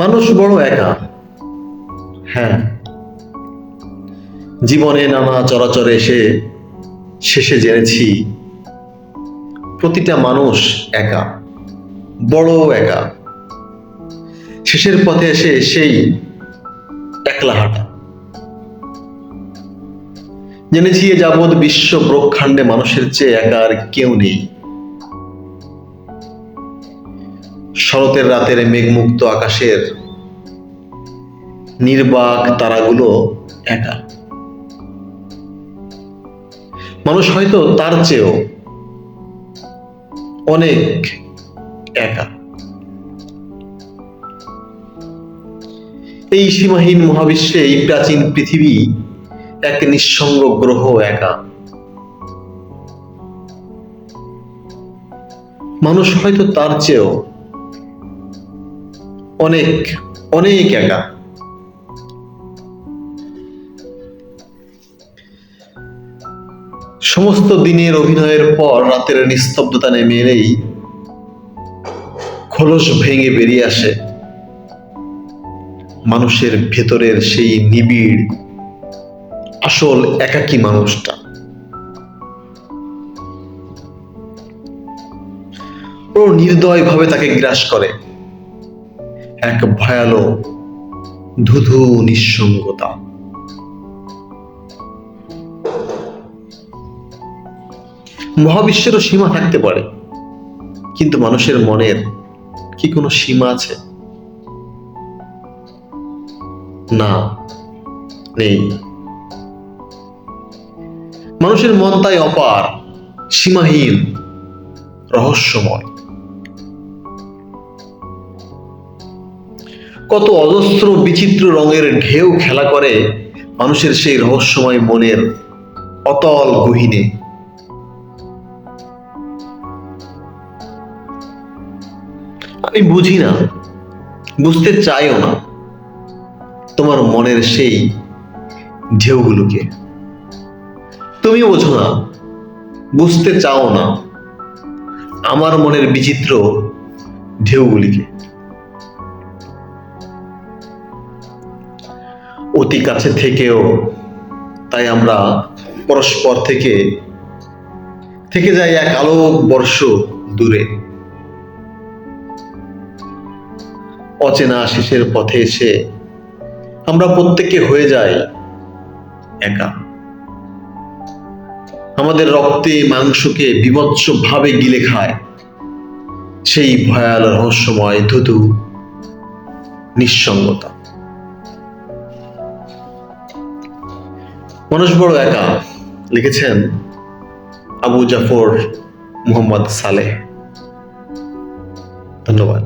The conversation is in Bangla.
মানুষ বড় একা। হ্যাঁ, জীবনে নানা চরাচরে এসে শেষে জেনেছি প্রতিটা মানুষ একা, বড় একা। শেষের পথে এসে সেই একলা হাঁটা। জেনেছি এ যাবৎ বিশ্ব ব্রহ্মাণ্ডে মানুষের চেয়ে একা আর কেউ নেই। শরতের রাতের মেঘমুক্ত আকাশের নির্বাক তারাগুলো একা। মানুষ হয়তো তার চেয়েও অনেক একা। এই সীমাহীন মহাবিশ্বে এই প্রাচীন পৃথিবী এক নিঃসঙ্গ গ্রহ একা। মানুষ হয়তো তার চেয়েও অনেক অনেক একা। সমস্ত দিনের অভিনয়ের পর রাতের নিস্তব্ধতা নেমে এলেই খোলস ভেঙে বেরিয়ে আসে মানুষের ভেতরের সেই নিবিড় আসল একাকী মানুষটা। ও নির্দয় ভাবে তাকে গ্রাস করে এক ভয়ালো ধুধু নিঃসঙ্গতা। মহাবিশ্বেরও সীমা থাকতে পারে, কিন্তু মানুষের মনের কি কোনো সীমা আছে? না, নেই। মানুষের মন তাই অপার, সীমাহীন, রহস্যময়। কত অজস্র বিচিত্র রঙের ঢেউ খেলা করে মানুষের সেই রহস্যময় মনের অতল গহীনে। আমি বুঝি না, বুঝতে চাইও না তোমার মনের সেই ঢেউগুলোকে। তুমি বোঝো না, বুঝতে চাও না আমার মনের বিচিত্র ঢেউগুলিকে। অতি কাছে থেকেও তাই আমরা পরস্পর থেকে যাই এক আলোক বর্ষ দূরে। অচেনা শেষের পথে এসে আমরা প্রত্যেকে হয়ে যাই একা। আমাদের রক্তে মাংসকে বীভৎস ভাবে গিলে খায় সেই ভয়াল রহস্যময় ধুধু নিঃসঙ্গতা। মানুষ বড় একা লিখেছেন আবু জাফর মুহাম্মদ সালেহ। ধন্যবাদ।